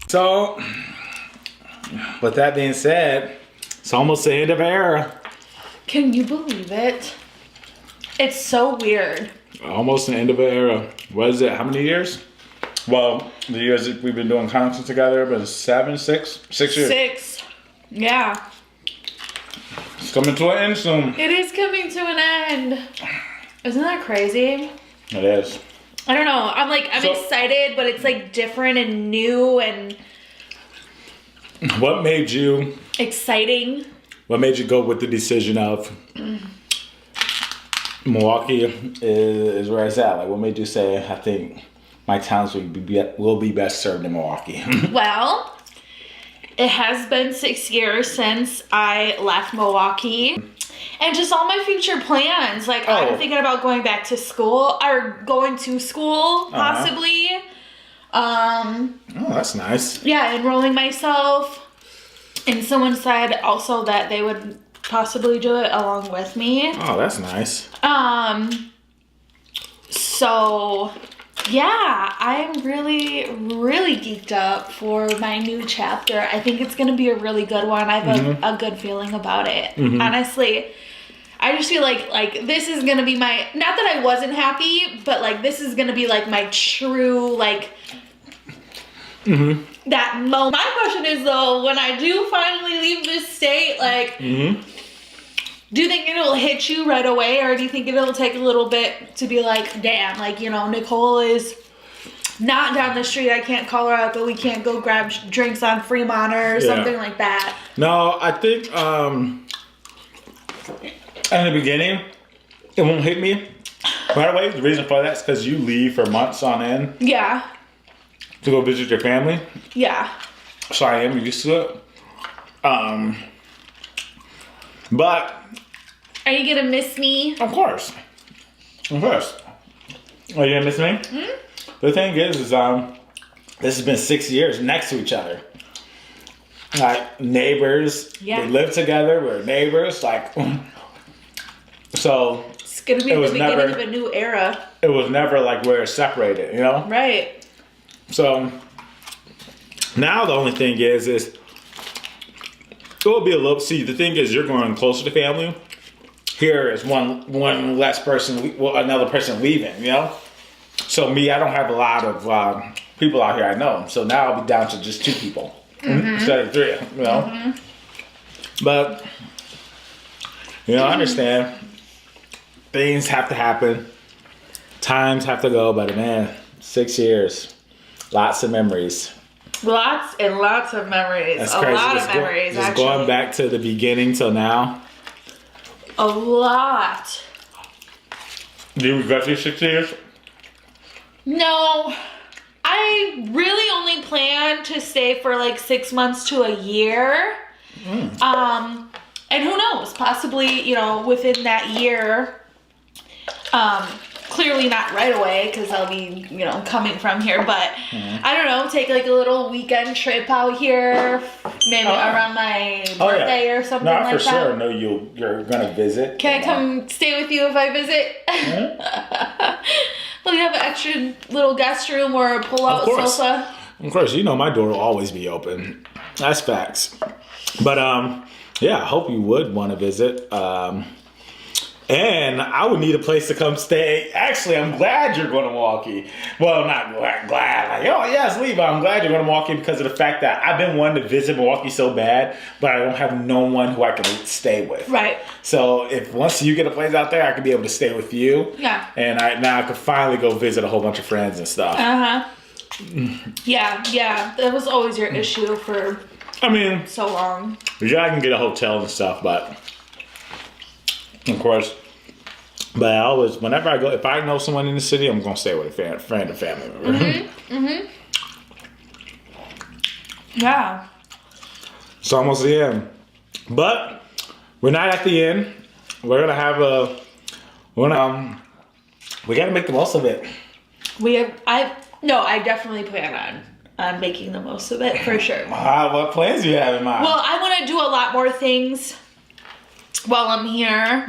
So, with that being said, it's almost the end of an era. Can you believe it? It's so weird. Almost the end of an era. What is it? How many years? Well, the years that we've been doing content together, but it's 6 years. 6. Yeah. It's coming to an end soon. It is coming to an end. Isn't that crazy? It is. I don't know. I'm excited, but it's like different and new and what made you exciting. What made you go with the decision of Milwaukee is where it's at? Like, what made you say, I think my talents will be best served in Milwaukee? Well, it has been 6 years since I left Milwaukee. And just all my future plans. Like, I'm thinking about going back to school, or going to school, possibly. Oh, that's nice. Yeah, enrolling myself. And someone said also that they would possibly do it along with me. Oh, that's nice. So, yeah, I'm really, really geeked up for my new chapter. I think it's going to be a really good one. I have a good feeling about it. Honestly, I just feel like this is going to be my, not that I wasn't happy, but like this is going to be like my true, like, that moment. My question is though, when I do finally leave this state, like, do you think it'll hit you right away, or do you think it'll take a little bit to be like, damn, like, you know, Nicole is not down the street, I can't call her up, but we can't go grab drinks on Fremont or something like that? No, I think in the beginning, it won't hit me. By the way, the reason for that is because you leave for months on end. Yeah. To go visit your family. Yeah. So I am used to it. But are you gonna miss me? Of course. Of course. Are you gonna miss me? The thing is this has been 6 years next to each other. Like neighbors. Yeah. We live together, we're neighbors, like so it's gonna be the beginning of a new era. It was never like we're separated, you know? Right. So now the only thing is it will be a little. See, the thing is, you're going closer to family. Here is one less person, another person leaving. You know. So me, I don't have a lot of people out here I know. So now I'll be down to just 2 people instead of 3. You know. But you know, I understand. Things have to happen. Times have to go. But man, 6 years. Lots of memories. Lots and lots of memories. That's crazy. A lot of memories, just actually. Going back to the beginning till now. A lot. Do you regret these 6 years? No. I really only plan to stay for like 6 months to a year. And who knows? Possibly, you know, within that year. Clearly not right away because I'll be, you know, coming from here, but I don't know, take like a little weekend trip out here, maybe around my birthday or something like that. No, for sure. No, you're gonna visit. Can I come stay with you if I visit? Will you have an extra little guest room or a pull-out sofa? Of course, you know my door will always be open. That's facts. But yeah, I hope you would want to visit. And I would need a place to come stay. Actually, I'm glad you're going to Milwaukee. Well, not glad. Like, oh, yes, leave. I'm glad you're going to Milwaukee because of the fact that I've been wanting to visit Milwaukee so bad, but I don't have no one who I can stay with. Right. So if once you get a place out there, I could be able to stay with you. Yeah. And now I could finally go visit a whole bunch of friends and stuff. Yeah. That was always your issue for so long. Yeah, I can get a hotel and stuff, but... Of course, but I always, whenever I go, if I know someone in the city, I'm gonna stay with a friend or family member. Yeah. It's almost the end, but we're not at the end. We're gonna have we gotta make the most of it. I definitely plan on making the most of it for sure. What plans do you have in mind? Well, I want to do a lot more things while I'm here.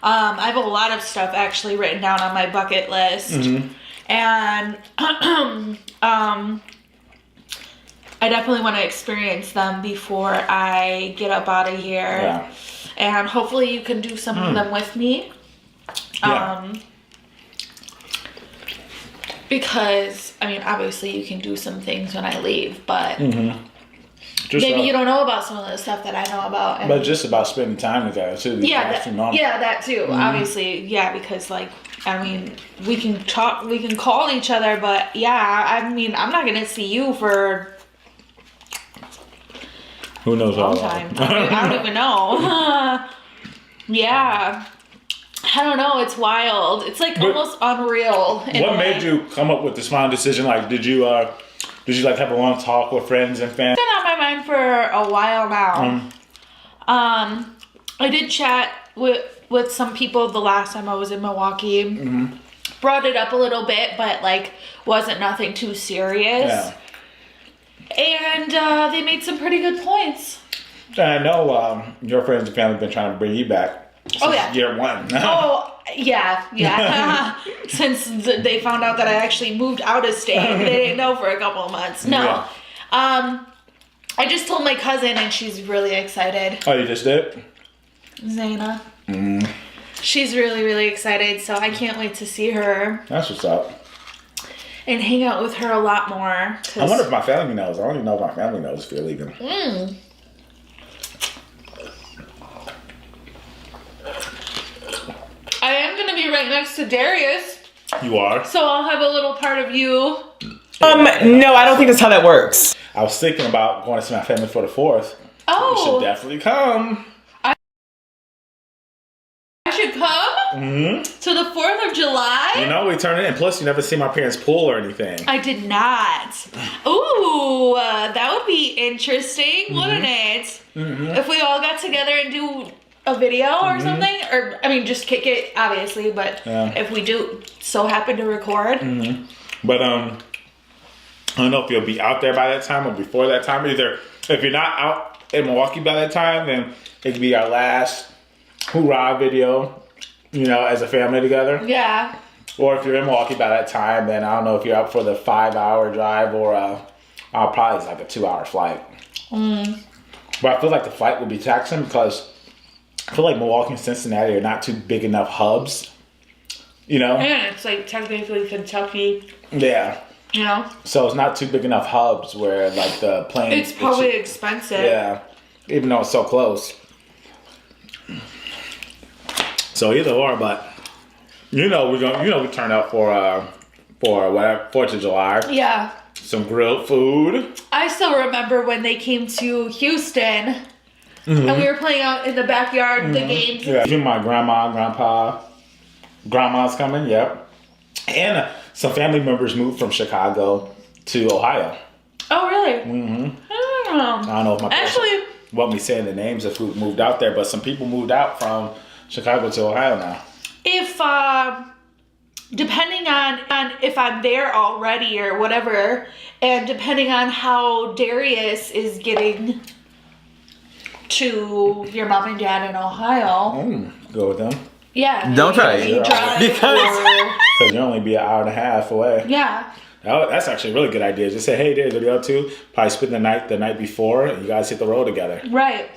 I have a lot of stuff actually written down on my bucket list. And I definitely want to experience them before I get up out of here. Yeah. And hopefully you can do some of them with me. Yeah. Because, I mean, obviously you can do some things when I leave, but Just, maybe you don't know about some of the stuff that I know about. And but just about spending time together too. yeah, that too. Obviously, yeah, because like, I mean, we can talk, we can call each other, but yeah, I mean, I'm not gonna see you for who knows a long how time. I don't even know. Yeah. I don't know. It's wild. It's like almost unreal. What made you come up with this final decision? Like, did you like have a long talk with friends and family? It's been on my mind for a while now. I did chat with some people the last time I was in Milwaukee. Brought it up a little bit, but like wasn't nothing too serious. Yeah. And they made some pretty good points. I know your friends and family have been trying to bring you back. Since year one. Oh, yeah. Since they found out that I actually moved out of state. They didn't know for a couple of months. No. Yeah. I just told my cousin and she's really excited. Oh, you just did? Zaina. She's really, really excited, so I can't wait to see her. That's what's up. And hang out with her a lot more. I wonder if my family knows. I don't even know if my family knows if you're leaving. I am going to be right next to Darius. You are? So I'll have a little part of you. No, I don't think that's how that works. I was thinking about going to see my family for the 4th. Oh. You should definitely come. I should come? To the 4th of July? You know, we turn it in. Plus, you never see my parents' pool or anything. I did not. Ooh, that would be interesting, wouldn't it? If we all got together and do a video or something, or I mean, just kick it, obviously. But if we do so happen to record, But I don't know if you'll be out there by that time or before that time. Either if you're not out in Milwaukee by that time, then it could be our last hoorah video, you know, as a family together. yeah. Or if you're in Milwaukee by that time, then I don't know if you're up for the 5-hour drive or probably it's like a 2-hour flight. But I feel like the flight would be taxing because I feel like Milwaukee and Cincinnati are not too big enough hubs, you know? And it's like technically Kentucky, Yeah. you know? So it's not too big enough hubs where like the plane. It's probably expensive. Yeah. Even though it's so close. So either or, but you know we turn out for whatever 4th of July. Yeah. Some grilled food. I still remember when they came to Houston and we were playing out in the backyard the games. Yeah. Even my grandma, grandpa, grandma's coming. Yep. And some family members moved from Chicago to Ohio. Oh, really? I don't know if my parents want me saying the names of who moved out there, but some people moved out from Chicago to Ohio now. If depending on if I'm there already or whatever, and depending on how Darius is getting to your mom and dad in Ohio. Go with them. Yeah. Don't try maybe it. drive Because- Because you'll only be an hour and a half away. yeah. That's actually a really good idea. Just say, hey, there's what are you up to? Probably spend the night before, and you guys hit the road together. Right.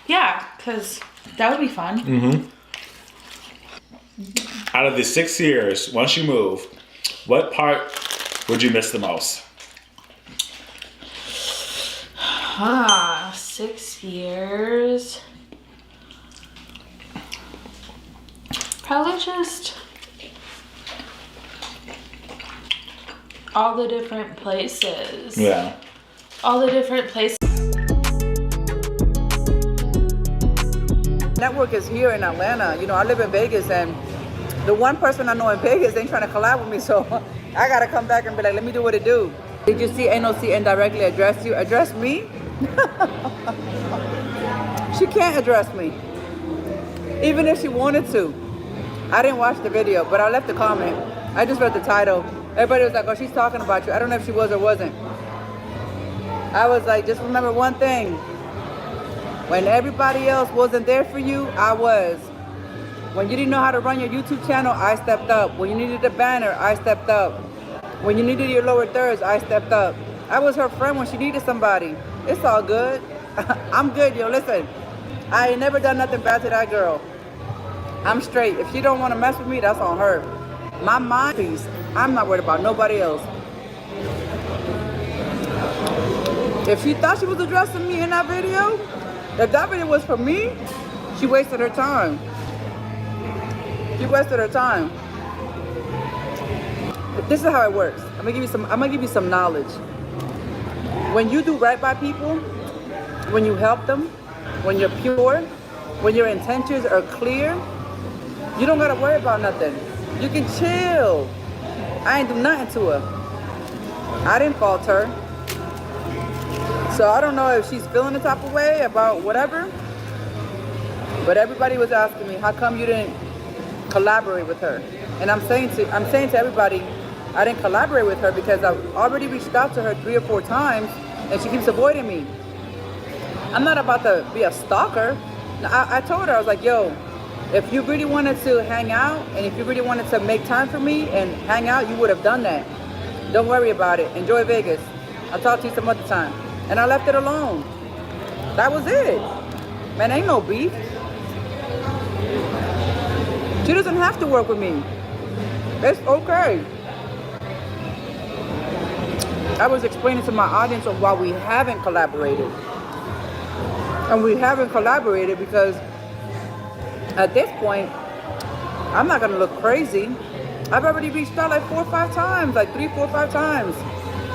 Yeah, because that would be fun. Out of the 6 years, once you move, what part would you miss the most? 6 years. Probably just all the different places. Yeah. All the different places. Network is here in Atlanta. You know, I live in Vegas, and the one person I know in Vegas ain't trying to collab with me, so I gotta come back and be like, let me do what it do. Did you see NOC indirectly address you? Address me? She can't address me, even if she wanted to. I didn't watch the video, but I left a comment. I just read the title. Everybody was like, oh, she's talking about you. I don't know if she was or wasn't. I was like, just remember one thing. When everybody else wasn't there for you, I was. When you didn't know how to run your YouTube channel, I stepped up. When you needed a banner, I stepped up. When you needed your lower thirds, I stepped up. I was her friend when she needed somebody. It's all good. I'm good, yo. Listen, I ain't never done nothing bad to that girl. I'm straight. If she don't want to mess with me, that's on her. My mind peace. I'm not worried about nobody else. If she thought she was addressing me in that video, if that video was for me, she wasted her time. She wasted her time. But this is how it works. I'm gonna give you some knowledge. When you do right by people, when you help them, when you're pure, when your intentions are clear, you don't gotta worry about nothing. You can chill. I ain't do nothing to her. I didn't fault her. So I don't know if she's feeling the type of way about whatever, but everybody was asking me, how come you didn't collaborate with her? And I'm saying to everybody, I didn't collaborate with her because I've already reached out to her 3 or 4 times and she keeps avoiding me. I'm not about to be a stalker. I told her, I was like, yo, if you really wanted to hang out and if you really wanted to make time for me and hang out, you would have done that. Don't worry about it. Enjoy Vegas. I'll talk to you some other time. And I left it alone. That was it. Man, ain't no beef. She doesn't have to work with me. It's okay. I was explaining to my audience of why we haven't collaborated. And we haven't collaborated because at this point, I'm not gonna look crazy. I've already reached out like 4 or 5 times, like 3, 4, 5 times.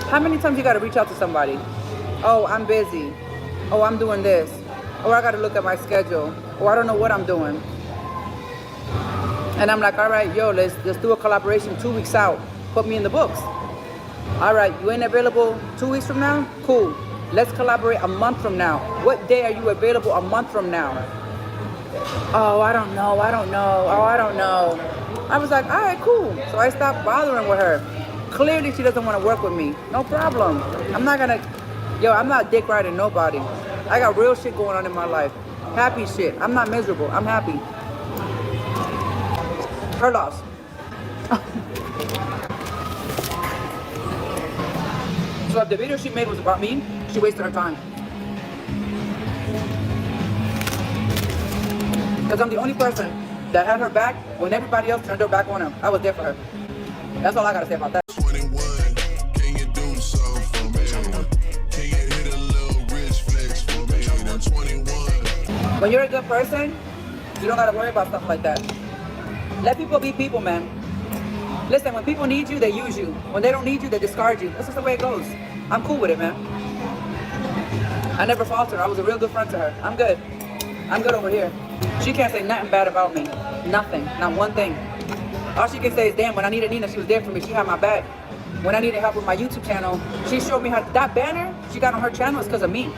How many times you gotta reach out to somebody? Oh, I'm busy. Oh, I'm doing this. Oh, I gotta look at my schedule. Or I don't know what I'm doing. And I'm like, all right, yo, let's do a collaboration 2 weeks out. Put me in the books. All right, you ain't available 2 weeks from now? Cool. Let's collaborate a month from now. What day are you available a month from now? Oh, I don't know. Oh, I don't know. I was like, all right, cool. So I stopped bothering with her. Clearly, she doesn't want to work with me. No problem. I'm not dick riding nobody. I got real shit going on in my life. Happy shit. I'm not miserable. I'm happy. Her loss. So if the video she made was about me, she wasted her time. Because I'm the only person that had her back when everybody else turned their back on her. I was there for her. That's all I gotta say about that. 21, can you do something for me? Can you hit a little rich flex for me? I'm 21. When you're a good person, you don't gotta worry about stuff like that. Let people be people, man. Listen, when people need you, they use you. When they don't need you, they discard you. That's just the way it goes. I'm cool with it, man. I never falter. I was a real good friend to her. I'm good. I'm good over here. She can't say nothing bad about me. Nothing. Not one thing. All she can say is, damn, when I needed Nina, she was there for me. She had my back. When I needed help with my YouTube channel, she showed me how that banner she got on her channel is because of me.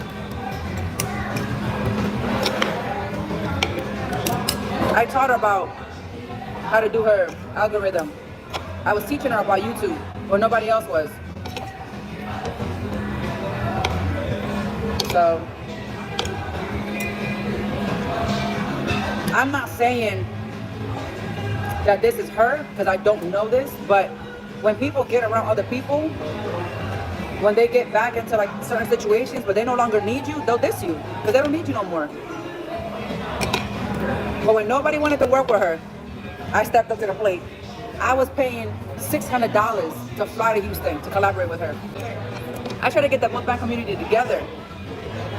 I taught her about how to do her algorithm. I was teaching her about YouTube when nobody else was. So, I'm not saying that this is her, because I don't know this, but when people get around other people, when they get back into like certain situations where they no longer need you, they'll diss you, because they don't need you no more. But when nobody wanted to work with her, I stepped up to the plate. I was paying $600 to fly to Houston to collaborate with her. I tried to get the mukbang community together.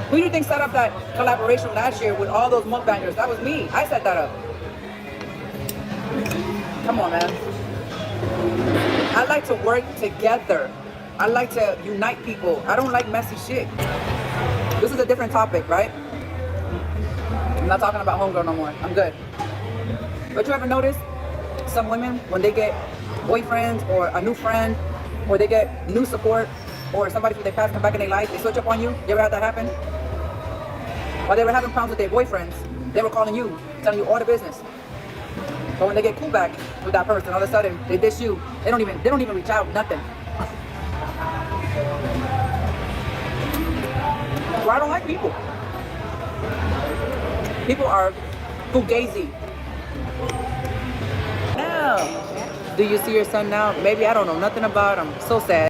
Who do you think set up that collaboration last year with all those mukbangers? That was me. I set that up. Come on, man. I like to work together. I like to unite people. I don't like messy shit. This is a different topic, right? I'm not talking about homegirl no more. I'm good. But you ever notice some women, when they get boyfriends or a new friend, or they get new support, or somebody from their past come back in their life, they switch up on you? You ever had that happen? While they were having problems with their boyfriends, they were calling you, telling you all the business. But when they get cool back with that person, all of a sudden they diss you. They don't even reach out, nothing. So I don't like people. People are fugazi. Now, do you see your son now? Maybe I don't know nothing about him. So sad.